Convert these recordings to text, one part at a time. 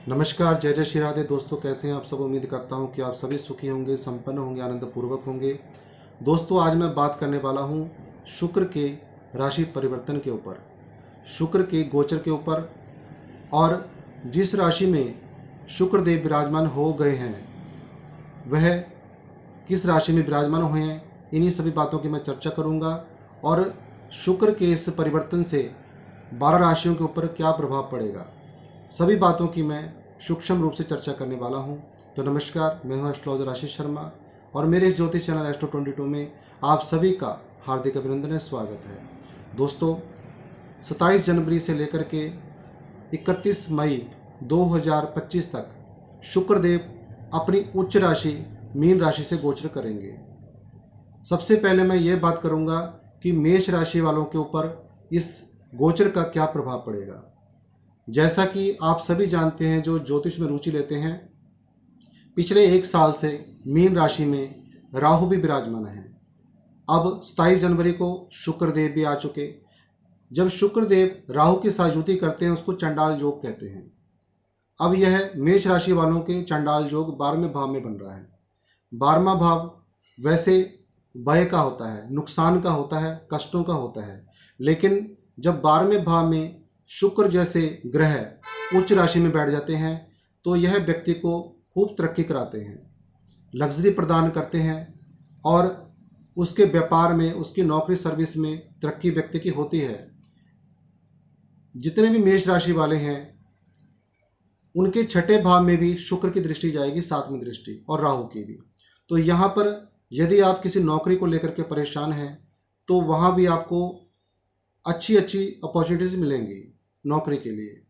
नमस्कार, जय जय श्री राधे। दोस्तों, कैसे हैं आप सब? उम्मीद करता हूं कि आप सभी सुखी होंगे, संपन्न होंगे, आनंदपूर्वक होंगे। दोस्तों, आज मैं बात करने वाला हूं शुक्र के राशि परिवर्तन के ऊपर, शुक्र के गोचर के ऊपर, और जिस राशि में शुक्र देव विराजमान हो गए हैं वह किस राशि में विराजमान हुए हैं, इन्हीं सभी बातों की मैं चर्चा करूंगा। और शुक्र के इस परिवर्तन से 12 राशियों के ऊपर क्या प्रभाव पड़ेगा, सभी बातों की मैं सूक्ष्म रूप से चर्चा करने वाला हूं। तो नमस्कार, मैं हूं एस्ट्रोलॉजर आशीष शर्मा और मेरे इस ज्योतिष चैनल एस्ट्रो 22 में आप सभी का हार्दिक अभिनंदन है, स्वागत है। दोस्तों, 27 जनवरी से लेकर के 31 मई 2025 तक शुक्रदेव अपनी उच्च राशि मीन राशि से गोचर करेंगे। सबसे पहले मैं ये बात करूंगा कि मेष राशि वालों के ऊपर इस गोचर का क्या प्रभाव पड़ेगा। जैसा कि आप सभी जानते हैं, जो ज्योतिष में रुचि लेते हैं, पिछले 1 साल से मीन राशि में राहु भी विराजमान है। अब 27 जनवरी को शुक्रदेव भी आ चुके। जब शुक्रदेव राहु की साथ युति करते हैं उसको चंडाल योग कहते हैं। अब यह मेष राशि वालों के चंडाल योग 12वें भाव में बन रहा है। 12वां भाव वैसे व्यय का होता है, नुकसान का होता है, कष्टों का होता है, लेकिन जब 12वें भाव में शुक्र जैसे ग्रह उच्च राशि में बैठ जाते हैं तो यह व्यक्ति को खूब तरक्की कराते हैं, लग्जरी प्रदान करते हैं, और उसके व्यापार में, उसकी नौकरी सर्विस में तरक्की व्यक्ति की होती है। जितने भी मेष राशि वाले हैं उनके 6ठे भाव में भी शुक्र की दृष्टि जाएगी, 7वीं दृष्टि, और राहु की भी। तो यहाँ पर यदि आप किसी नौकरी को लेकर के परेशान हैं तो वहाँ भी आपको अच्छी अपॉर्चुनिटीज मिलेंगी। नौकरी के लिए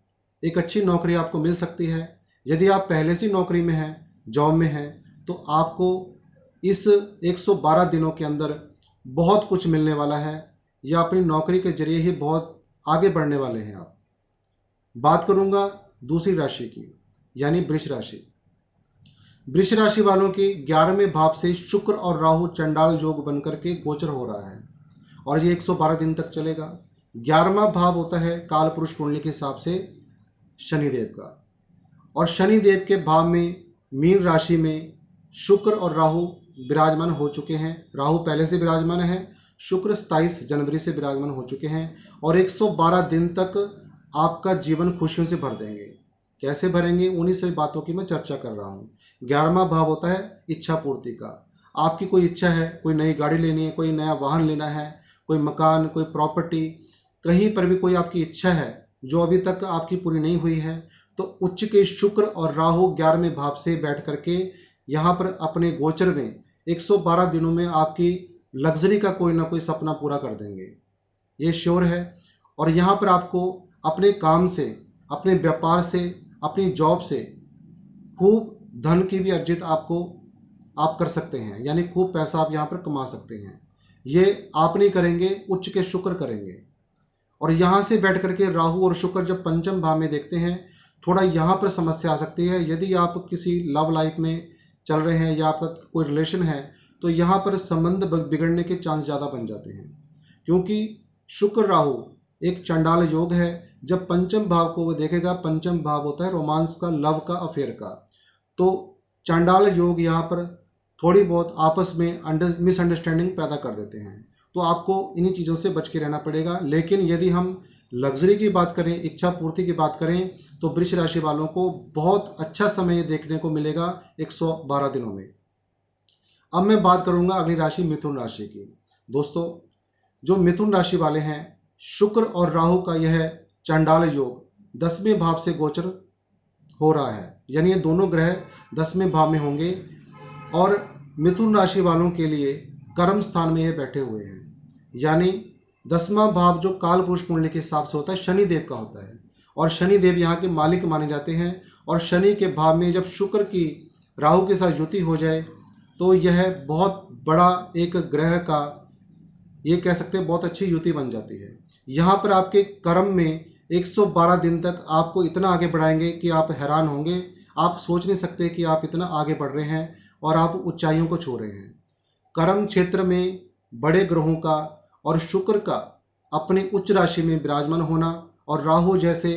एक अच्छी नौकरी आपको मिल सकती है। यदि आप पहले से नौकरी में हैं, जॉब में हैं, तो आपको इस 112 दिनों के अंदर बहुत कुछ मिलने वाला है, या अपनी नौकरी के जरिए ही बहुत आगे बढ़ने वाले हैं आप। बात करूंगा दूसरी राशि की, यानी वृष राशि। वृष राशि वालों की 11वें भाव से शुक्र और राहु चंडाल योग बनकर के गोचर हो रहा है और ये 112 दिन तक चलेगा। 11वां भाव होता है काल पुरुष कुंडली के हिसाब से शनिदेव का, और शनिदेव के भाव में मीन राशि में शुक्र और राहु विराजमान हो चुके हैं। राहु पहले से विराजमान है, शुक्र 27 जनवरी से विराजमान हो चुके हैं, और 112 दिन तक आपका जीवन खुशियों से भर देंगे। कैसे भरेंगे, उन्हीं सभी बातों की मैं चर्चा कर रहा हूँ। 11वां भाव होता है इच्छा पूर्ति का। आपकी कोई इच्छा है, कोई नई गाड़ी लेनी है, कोई नया वाहन लेना है, कोई मकान, कोई प्रॉपर्टी, कहीं पर भी कोई आपकी इच्छा है जो अभी तक आपकी पूरी नहीं हुई है, तो उच्च के शुक्र और राहु 11वें भाव से बैठ करके यहाँ पर अपने गोचर में 112 दिनों में आपकी लग्जरी का कोई ना कोई सपना पूरा कर देंगे, ये श्योर है। और यहाँ पर आपको अपने काम से, अपने व्यापार से, अपनी जॉब से खूब धन की भी अर्जित आप कर सकते हैं, यानी खूब पैसा आप यहाँ पर कमा सकते हैं। ये आप नहीं करेंगे, उच्च के शुक्र करेंगे। और यहाँ से बैठ करके राहु और शुक्र जब पंचम भाव में देखते हैं, थोड़ा यहाँ पर समस्या आ सकती है। यदि आप किसी लव लाइफ में चल रहे हैं या आपका कोई रिलेशन है, तो यहाँ पर संबंध बिगड़ने के चांस ज़्यादा बन जाते हैं, क्योंकि शुक्र राहु एक चंडाल योग है। जब पंचम भाव को वो देखेगा, पंचम भाव होता है रोमांस का, लव का, अफेयर का, तो चंडाल योग यहाँ पर थोड़ी बहुत आपस में मिसअंडरस्टैंडिंग पैदा कर देते हैं। तो आपको इन्हीं चीज़ों से बच के रहना पड़ेगा। लेकिन यदि हम लग्जरी की बात करें, इच्छा पूर्ति की बात करें, तो वृष राशि वालों को बहुत अच्छा समय देखने को मिलेगा 112 दिनों में। अब मैं बात करूंगा अगली राशि मिथुन राशि की। दोस्तों, जो मिथुन राशि वाले हैं, शुक्र और राहु का यह चंडाल योग 10वें भाव से गोचर हो रहा है, यानी ये दोनों ग्रह 10वें भाव में होंगे, और मिथुन राशि वालों के लिए कर्म स्थान में ये बैठे हुए हैं। यानी 10वां भाव जो काल पुरुष कुंडली के हिसाब से होता है, शनिदेव का होता है, और शनिदेव यहाँ के मालिक माने जाते हैं। और शनि के भाव में जब शुक्र की राहु के साथ युति हो जाए तो यह बहुत बड़ा एक ग्रह का, ये कह सकते हैं, बहुत अच्छी युति बन जाती है। यहाँ पर आपके कर्म में 112 दिन तक आपको इतना आगे बढ़ाएंगे कि आप हैरान होंगे। आप सोच नहीं सकते कि आप इतना आगे बढ़ रहे हैं और आप ऊंचाइयों को छू रहे हैं। कर्म क्षेत्र में बड़े ग्रहों का और शुक्र का अपनी उच्च राशि में विराजमान होना और राहु जैसे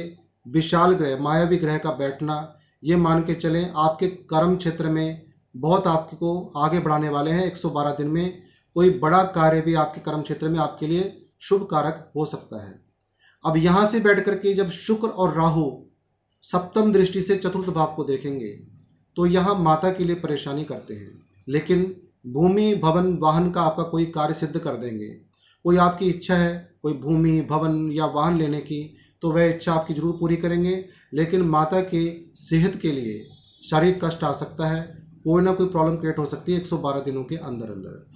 विशाल ग्रह, मायावी ग्रह का बैठना, ये मान के चलें आपके कर्म क्षेत्र में बहुत आपको आगे बढ़ाने वाले हैं। 112 दिन में कोई बड़ा कार्य भी आपके कर्म क्षेत्र में आपके लिए शुभ कारक हो सकता है। अब यहाँ से बैठ करके जब शुक्र और राहु सप्तम दृष्टि से चतुर्थ भाव को देखेंगे तो यहाँ माता के लिए परेशानी करते हैं, लेकिन भूमि भवन वाहन का आपका कोई कार्य सिद्ध कर देंगे। कोई आपकी इच्छा है कोई भूमि भवन या वाहन लेने की, तो वह इच्छा आपकी जरूर पूरी करेंगे, लेकिन माता के सेहत के लिए शारीरिक कष्ट आ सकता है, कोई ना कोई प्रॉब्लम क्रिएट हो सकती है 112 दिनों के अंदर अंदर।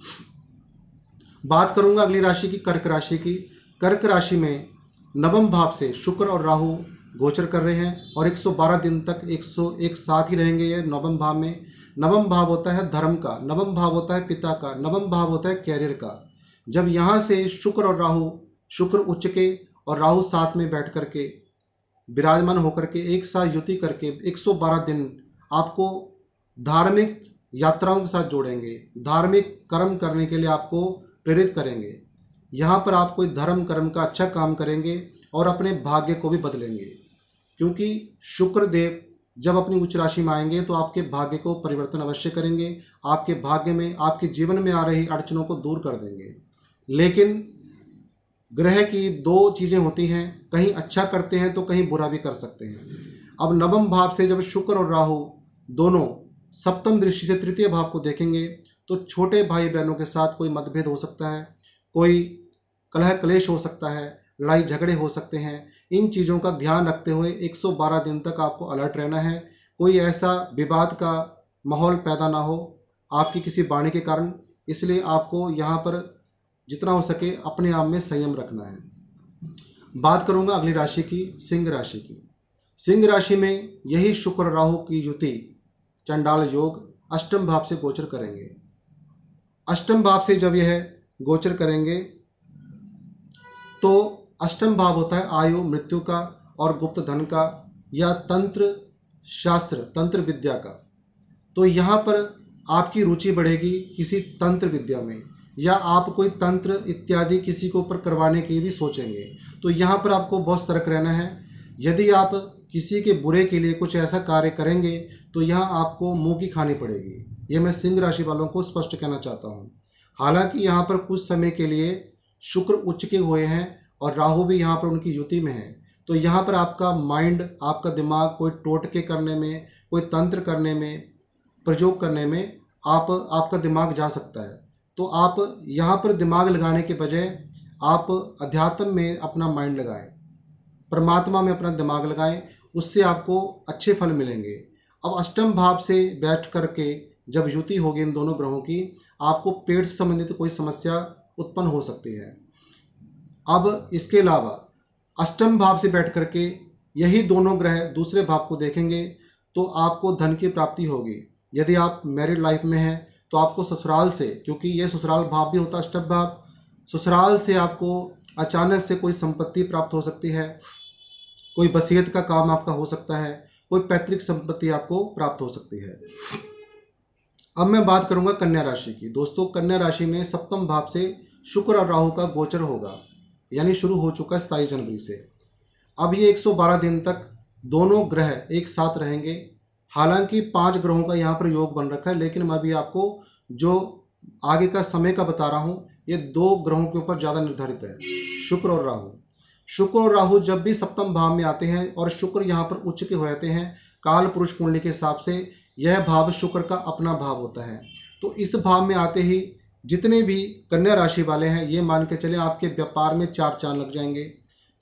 बात करूंगा अगली राशि की, कर्क राशि की। कर्क राशि में नवम भाव से शुक्र और राहु गोचर कर रहे हैं और 112 दिन तक 101 साथ ही रहेंगे ये नवम भाव में। नवम भाव होता है धर्म का, नवम भाव होता है पिता का, नवम भाव होता है कैरियर का। जब यहाँ से शुक्र और राहु, शुक्र उच्च के और राहु साथ में बैठ करके विराजमान होकर के एक साथ युति करके 112 दिन आपको धार्मिक यात्राओं के साथ जोड़ेंगे, धार्मिक कर्म करने के लिए आपको प्रेरित करेंगे। यहाँ पर आप कोई धर्म कर्म का अच्छा काम करेंगे और अपने भाग्य को भी बदलेंगे, क्योंकि शुक्र देव जब अपनी उच्च राशि में आएंगे तो आपके भाग्य को परिवर्तन अवश्य करेंगे, आपके भाग्य में आपके जीवन में आ रही अड़चनों को दूर कर देंगे। लेकिन ग्रह की दो चीज़ें होती हैं, कहीं अच्छा करते हैं तो कहीं बुरा भी कर सकते हैं। अब नवम भाव से जब शुक्र और राहु दोनों सप्तम दृष्टि से तृतीय भाव को देखेंगे तो छोटे भाई बहनों के साथ कोई मतभेद हो सकता है, कोई कलह क्लेश हो सकता है, लड़ाई झगड़े हो सकते हैं। इन चीज़ों का ध्यान रखते हुए 112 दिन तक आपको अलर्ट रहना है। कोई ऐसा विवाद का माहौल पैदा ना हो आपकी किसी वाणी के कारण, इसलिए आपको यहाँ पर जितना हो सके अपने आप में संयम रखना है। बात करूँगा अगली राशि की, सिंह राशि की। सिंह राशि में यही शुक्र राहु की युति चंडाल योग अष्टम भाव से गोचर करेंगे। अष्टम भाव से जब यह गोचर करेंगे तो अष्टम भाव होता है आयु मृत्यु का और गुप्त धन का या तंत्र शास्त्र तंत्र विद्या का। तो यहाँ पर आपकी रुचि बढ़ेगी किसी तंत्र विद्या में, या आप कोई तंत्र इत्यादि किसी के ऊपर करवाने की भी सोचेंगे। तो यहाँ पर आपको बहुत सतर्क रहना है। यदि आप किसी के बुरे के लिए कुछ ऐसा कार्य करेंगे तो यहाँ आपको मुंह की खानी पड़ेगी। ये मैं सिंह राशि वालों को स्पष्ट कहना चाहता हूँ। हालांकि यहाँ पर कुछ समय के लिए शुक्र उच्च के हुए हैं और राहु भी यहाँ पर उनकी युति में है, तो यहाँ पर आपका माइंड, आपका दिमाग कोई टोटके करने में, कोई तंत्र करने में, प्रयोग करने में आपका दिमाग जा सकता है। तो आप यहाँ पर दिमाग लगाने के बजाय आप अध्यात्म में अपना माइंड लगाएं, परमात्मा में अपना दिमाग लगाएं, उससे आपको अच्छे फल मिलेंगे। अब अष्टम भाव से बैठ करके जब युति होगी इन दोनों ग्रहों की, आपको पेट से संबंधित कोई समस्या उत्पन्न हो सकती है। अब इसके अलावा अष्टम भाव से बैठ करके यही दोनों ग्रह दूसरे भाव को देखेंगे तो आपको धन की प्राप्ति होगी। यदि आप मैरिड लाइफ में हैं तो आपको ससुराल से, क्योंकि ये ससुराल भाव भी होता है अष्टम भाव, ससुराल से आपको अचानक से कोई संपत्ति प्राप्त हो सकती है, कोई वसीयत का काम आपका हो सकता है, कोई पैतृक संपत्ति आपको प्राप्त हो सकती है। अब मैं बात करूंगा कन्या राशि की। दोस्तों, कन्या राशि में सप्तम भाव से शुक्र और राहु का गोचर होगा, यानी शुरू हो चुका है 27 जनवरी से। अब ये 112 दिन तक दोनों ग्रह एक साथ रहेंगे। हालांकि 5 ग्रहों का यहाँ पर योग बन रखा है, लेकिन मैं अभी आपको जो आगे का समय का बता रहा हूँ ये 2 ग्रहों के ऊपर ज़्यादा निर्धारित है, शुक्र और राहु। शुक्र और राहु जब भी सप्तम भाव में आते हैं और शुक्र यहाँ पर उच्च के हो जाते हैं, काल पुरुष कुंडली के हिसाब से यह भाव शुक्र का अपना भाव होता है। तो इस भाव में आते ही जितने भी कन्या राशि वाले हैं ये मान के चले आपके व्यापार में 4 चांद लग जाएंगे,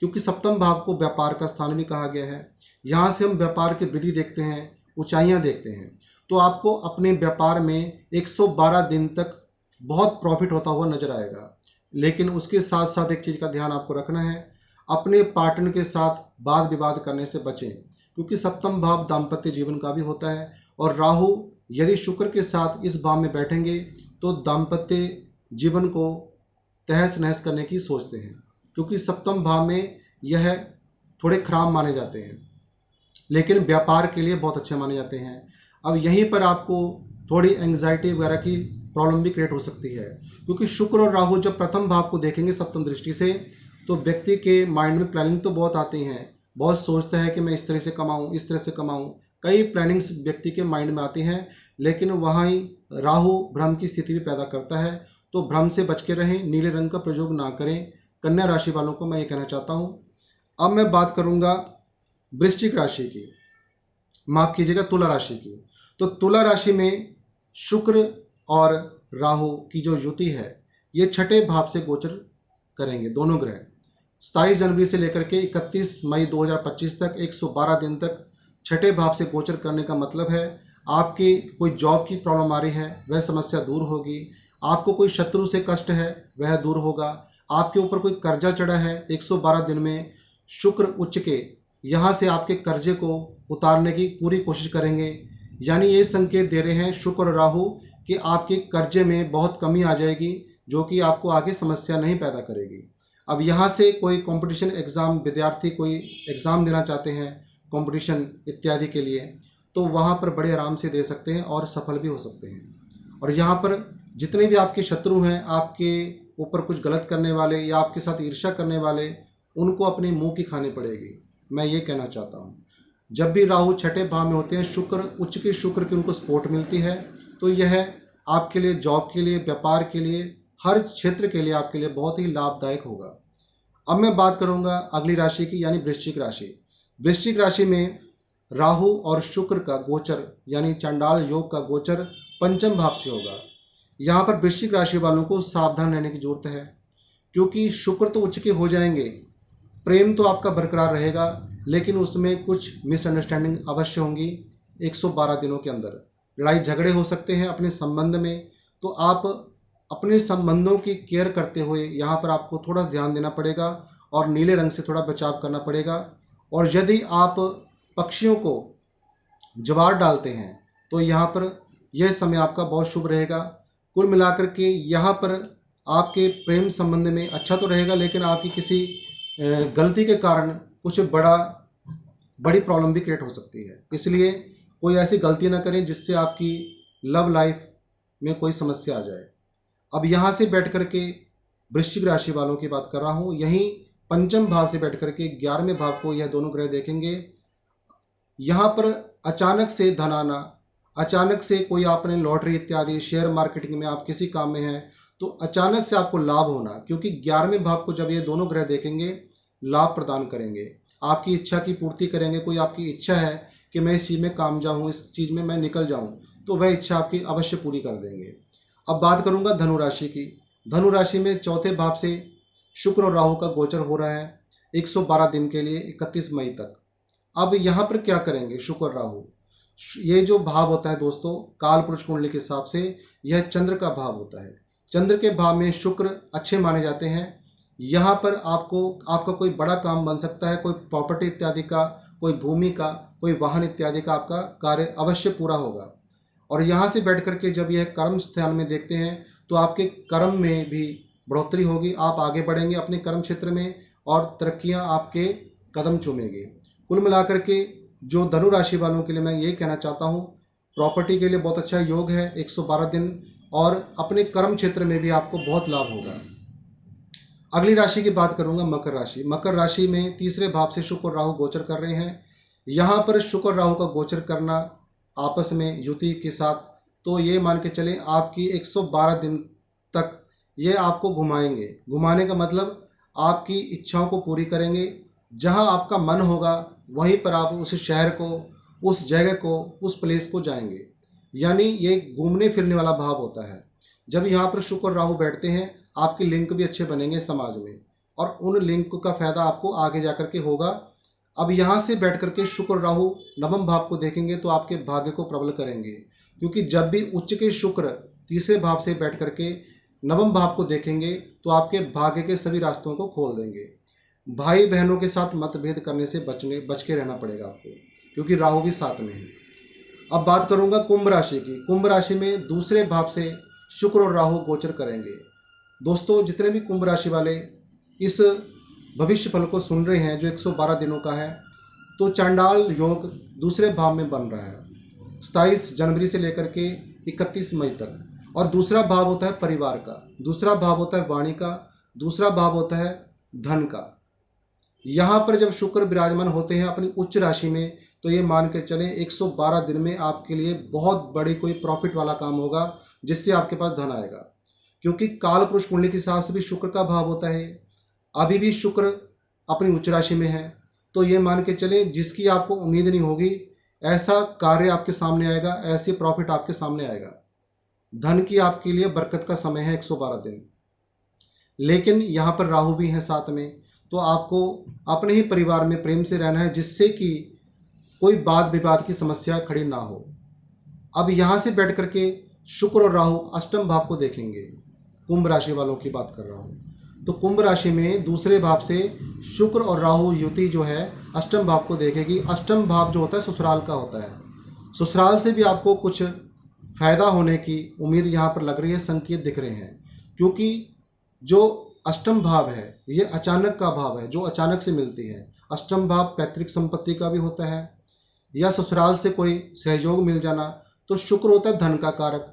क्योंकि सप्तम भाव को व्यापार का स्थान भी कहा गया है। यहाँ से हम व्यापार की वृद्धि देखते हैं, ऊंचाइयाँ देखते हैं। तो आपको अपने व्यापार में 112 दिन तक बहुत प्रॉफिट होता हुआ नजर आएगा। लेकिन उसके साथ साथ एक चीज़ का ध्यान आपको रखना है, अपने पार्टनर के साथ वाद विवाद करने से बचें, क्योंकि सप्तम भाव दाम्पत्य जीवन का भी होता है और राहु यदि शुक्र के साथ इस भाव में बैठेंगे तो दाम्पत्य जीवन को तहस नहस करने की सोचते हैं, क्योंकि सप्तम भाव में यह थोड़े खराब माने जाते हैं, लेकिन व्यापार के लिए बहुत अच्छे माने जाते हैं। अब यहीं पर आपको थोड़ी एंग्जाइटी वगैरह की प्रॉब्लम भी क्रिएट हो सकती है, क्योंकि शुक्र और राहु जब प्रथम भाव को देखेंगे सप्तम दृष्टि से तो व्यक्ति के माइंड में प्लानिंग तो बहुत आती हैं, बहुत सोचता है कि मैं इस तरह से कमाऊं, इस तरह से कमाऊं, कई प्लानिंग्स व्यक्ति के माइंड में आती हैं, लेकिन वहाँ ही राहु भ्रम की स्थिति भी पैदा करता है। तो भ्रम से बच के रहें, नीले रंग का प्रयोग ना करें। कन्या राशि वालों को मैं ये कहना चाहता हूँ। अब मैं बात करूँगा वृश्चिक राशि की, माफ कीजिएगा तुला राशि की। तो तुला राशि में शुक्र और राहु की जो युति है ये छठे भाव से गोचर करेंगे दोनों ग्रह। 27 जनवरी से लेकर के 31 मई 2025 तक 112 दिन तक छठे भाव से गोचर करने का मतलब है आपकी कोई जॉब की प्रॉब्लम आ रही है वह समस्या दूर होगी, आपको कोई शत्रु से कष्ट है वह दूर होगा, आपके ऊपर कोई कर्जा चढ़ा है 112 दिन में शुक्र उच्च के यहाँ से आपके कर्जे को उतारने की पूरी कोशिश करेंगे। यानी ये संकेत दे रहे हैं शुक्र और राहु कि आपके कर्जे में बहुत कमी आ जाएगी, जो कि आपको आगे समस्या नहीं पैदा करेगी। अब यहाँ से कोई कंपटीशन एग्ज़ाम, विद्यार्थी कोई एग्ज़ाम देना चाहते हैं कंपटीशन इत्यादि के लिए, तो वहाँ पर बड़े आराम से दे सकते हैं और सफल भी हो सकते हैं। और यहाँ पर जितने भी आपके शत्रु हैं, आपके ऊपर कुछ गलत करने वाले या आपके साथ ईर्ष्या करने वाले, उनको अपने मुंह की खानी पड़ेगी, मैं ये कहना चाहता हूँ। जब भी राहु छठे भाव में होते हैं, शुक्र उच्च के शुक्र की उनको सपोर्ट मिलती है, तो यह आपके लिए, जॉब के लिए, व्यापार के लिए, हर क्षेत्र के लिए आपके लिए बहुत ही लाभदायक होगा। अब मैं बात करूंगा अगली राशि की, यानी वृश्चिक राशि। वृश्चिक राशि में राहु और शुक्र का गोचर यानी चांडाल योग का गोचर पंचम भाव से होगा। यहाँ पर वृश्चिक राशि वालों को सावधान रहने की जरूरत है, क्योंकि शुक्र तो उच्च के हो जाएंगे, प्रेम तो आपका बरकरार रहेगा, लेकिन उसमें कुछ मिसअंडरस्टैंडिंग अवश्य होंगी। 112 दिनों के अंदर लड़ाई झगड़े हो सकते हैं अपने संबंध में, तो आप अपने संबंधों की केयर करते हुए यहाँ पर आपको थोड़ा ध्यान देना पड़ेगा और नीले रंग से थोड़ा बचाव करना पड़ेगा। और यदि आप पक्षियों को ज्वार डालते हैं तो यहाँ पर यह समय आपका बहुत शुभ रहेगा। कुल मिलाकर के यहाँ पर आपके प्रेम संबंध में अच्छा तो रहेगा, लेकिन आपकी किसी गलती के कारण कुछ बड़ी प्रॉब्लम भी क्रिएट हो सकती है। इसलिए कोई ऐसी गलती ना करें जिससे आपकी लव लाइफ में कोई समस्या आ जाए। अब यहाँ से बैठ करके वृश्चिक राशि वालों की बात कर रहा हूँ, यहीं पंचम भाव से बैठ करके 11वें भाव को यह दोनों ग्रह देखेंगे। यहाँ पर अचानक से धन आना, अचानक से कोई आपने लॉटरी इत्यादि, शेयर मार्केटिंग में आप किसी काम में हैं तो अचानक से आपको लाभ होना, क्योंकि 11वें भाव को जब ये दोनों ग्रह देखेंगे लाभ प्रदान करेंगे, आपकी इच्छा की पूर्ति करेंगे। कोई आपकी इच्छा है कि मैं इस चीज़ में कामयाब हूँ, इस चीज़ में मैं निकल जाऊँ, तो वह इच्छा आपकी अवश्य पूरी कर देंगे। अब बात करूंगा धनु राशि की। धनु राशि में चौथे भाव से शुक्र और राहु का गोचर हो रहा है 112 दिन के लिए 31 मई तक। अब यहाँ पर क्या करेंगे शुक्र और राहु? ये जो भाव होता है दोस्तों, काल पुरुष कुंडली के हिसाब से यह चंद्र का भाव होता है। चंद्र के भाव में शुक्र अच्छे माने जाते हैं। यहाँ पर आपका कोई बड़ा काम बन सकता है, कोई प्रॉपर्टी इत्यादि का, कोई भूमि का, कोई वाहन इत्यादि का आपका कार्य अवश्य पूरा होगा। और यहाँ से बैठ करके जब यह कर्म स्थान में देखते हैं तो आपके कर्म में भी बढ़ोतरी होगी, आप आगे बढ़ेंगे अपने कर्म क्षेत्र में और तरक्कियाँ आपके कदम चूमेंगे। कुल मिलाकर के जो धनु राशि वालों के लिए मैं ये कहना चाहता हूँ, प्रॉपर्टी के लिए बहुत अच्छा योग है 112 दिन, और अपने कर्म क्षेत्र में भी आपको बहुत लाभ होगा। अगली राशि की बात करूंगा मकर राशि। मकर राशि में तीसरे भाव से शुक्र और राहु गोचर कर रहे हैं। यहाँ पर शुक्र और राहु का गोचर करना आपस में युति के साथ, तो ये मान के चलें आपकी 112 दिन तक ये आपको घुमाएंगे। घुमाने का मतलब आपकी इच्छाओं को पूरी करेंगे। जहाँ आपका मन होगा वहीं पर आप उस शहर को, उस जगह को, उस प्लेस को जाएंगे। यानी ये घूमने फिरने वाला भाव होता है। जब यहाँ पर शुक्र और राहु बैठते हैं आपके लिंक भी अच्छे बनेंगे समाज में, और उन लिंक का फायदा आपको आगे जाकर के होगा। अब यहाँ से बैठ करके शुक्र राहु नवम भाव को देखेंगे तो आपके भाग्य को प्रबल करेंगे, क्योंकि जब भी उच्च के शुक्र तीसरे भाव से बैठ करके नवम भाव को देखेंगे तो आपके भाग्य के सभी रास्तों को खोल देंगे। भाई बहनों के साथ मतभेद करने से बच के रहना पड़ेगा आपको, क्योंकि राहु भी साथ में है। अब बात करूंगा कुंभ राशि की। कुंभ राशि में दूसरे भाव से शुक्र और राहु गोचर करेंगे। दोस्तों, जितने भी कुंभ राशि वाले इस भविष्य फल को सुन रहे हैं जो 112 दिनों का है, तो चांडाल योग दूसरे भाव में बन रहा है 27 जनवरी से लेकर के 31 मई तक। और दूसरा भाव होता है परिवार का, दूसरा भाव होता है वाणी का, दूसरा भाव होता है धन का। यहाँ पर जब शुक्र विराजमान होते हैं अपनी उच्च राशि में, तो ये मान के चलें 112 दिन में आपके लिए बहुत बड़ी कोई प्रॉफिट वाला काम होगा, जिससे आपके पास धन आएगा। क्योंकि काल पुरुष कुंडली के हिसाब से भी शुक्र का भाव होता है, अभी भी शुक्र अपनी उच्च राशि में है, तो ये मान के चलें जिसकी आपको उम्मीद नहीं होगी ऐसा कार्य आपके सामने आएगा, ऐसी प्रॉफिट आपके सामने आएगा। धन की आपके लिए बरकत का समय है 112 दिन। लेकिन यहाँ पर राहु भी है साथ में, तो आपको अपने ही परिवार में प्रेम से रहना है, जिससे कि कोई वाद विवाद की समस्या खड़ी ना हो। अब यहाँ से बैठ करके शुक्र और राहु अष्टम भाव को देखेंगे। कुंभ राशि वालों की बात कर रहा हूँ, तो कुंभ राशि में दूसरे भाव से शुक्र और राहु युति जो है अष्टम भाव को देखेगी। अष्टम भाव जो होता है ससुराल का होता है, ससुराल से भी आपको कुछ फायदा होने की उम्मीद यहाँ पर लग रही है, संकेत दिख रहे हैं। क्योंकि जो अष्टम भाव है ये अचानक का भाव है, जो अचानक से मिलती है। अष्टम भाव पैतृक संपत्ति का भी होता है या ससुराल से कोई सहयोग मिल जाना। तो शुक्र होता है धन का कारक,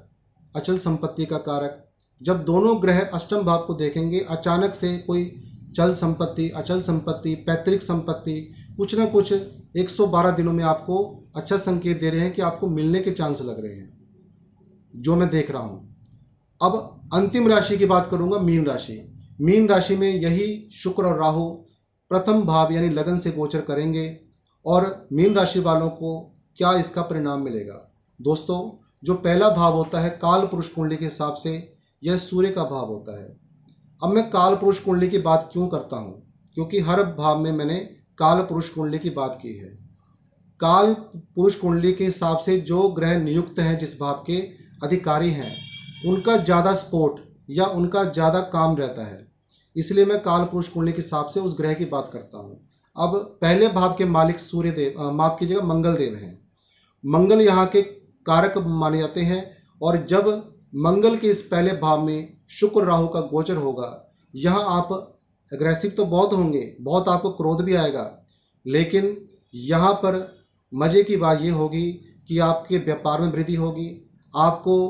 अचल संपत्ति का कारक। जब दोनों ग्रह अष्टम भाव को देखेंगे, अचानक से कोई चल संपत्ति, अचल संपत्ति, पैतृक संपत्ति कुछ ना कुछ 112 दिनों में आपको अच्छा संकेत दे रहे हैं कि आपको मिलने के चांस लग रहे हैं, जो मैं देख रहा हूँ। अब अंतिम राशि की बात करूंगा, मीन राशि। मीन राशि में यही शुक्र और राहु प्रथम भाव यानी लगन से गोचर करेंगे, और मीन राशि वालों को क्या इसका परिणाम मिलेगा। दोस्तों, जो पहला भाव होता है काल पुरुष कुंडली के हिसाब से यह सूर्य का भाव होता है। अब मैं काल पुरुष कुंडली की बात क्यों करता हूँ, क्योंकि हर भाव में मैंने काल पुरुष कुंडली की बात की है। काल पुरुष कुंडली के हिसाब से जो ग्रह नियुक्त हैं, जिस भाव के अधिकारी हैं, उनका ज़्यादा सपोर्ट या उनका ज़्यादा काम रहता है, इसलिए मैं काल पुरुष कुंडली के हिसाब से उस ग्रह की बात करता हूँ। अब पहले भाव के मालिक सूर्य देव, माफ कीजिएगा, मंगल देव हैं। मंगल यहाँ के कारक माने जाते हैं, और जब मंगल के इस पहले भाव में शुक्र राहु का गोचर होगा, यहाँ आप एग्रेसिव तो बहुत होंगे, बहुत आपको क्रोध भी आएगा, लेकिन यहाँ पर मज़े की बात ये होगी कि आपके व्यापार में वृद्धि होगी, आपको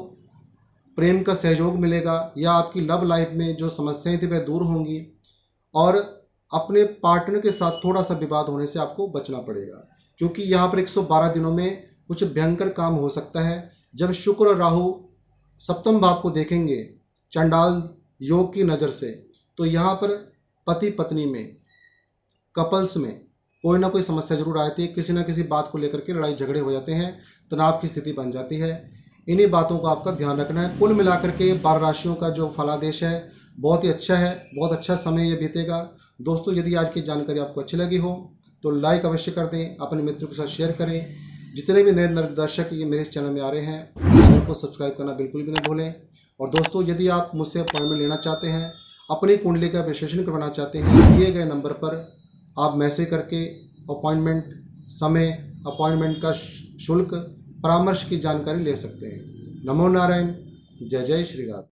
प्रेम का सहयोग मिलेगा, या आपकी लव लाइफ में जो समस्याएं थी वह दूर होंगी, और अपने पार्टनर के साथ थोड़ा सा विवाद होने से आपको बचना पड़ेगा। क्योंकि यहाँ पर 112 दिनों में कुछ भयंकर काम हो सकता है। जब शुक्र और राहु सप्तम भाव को देखेंगे चंडाल योग की नज़र से, तो यहाँ पर पति पत्नी में, कपल्स में कोई ना कोई समस्या जरूर आती है। किसी न किसी बात को लेकर के लड़ाई झगड़े हो जाते हैं, तनाव की स्थिति बन जाती है। इन्हीं बातों का आपका ध्यान रखना है। कुल मिलाकर के 12 राशियों का जो फलादेश है बहुत ही अच्छा है, बहुत अच्छा समय ये बीतेगा। दोस्तों, यदि आज की जानकारी आपको अच्छी लगी हो तो लाइक अवश्य कर दें, अपने मित्रों के साथ शेयर करें। जितने भी नए दर्शक ये मेरे इस चैनल में आ रहे हैं, चैनल को सब्सक्राइब करना बिल्कुल भी नहीं भूलें। और दोस्तों, यदि आप मुझसे अपॉइंटमेंट लेना चाहते हैं, अपनी कुंडली का विश्लेषण करवाना चाहते हैं, दिए गए नंबर पर आप मैसेज करके अपॉइंटमेंट समय, अपॉइंटमेंट का शुल्क, परामर्श की जानकारी ले सकते हैं। नमो नारायण, जय जय श्री राम।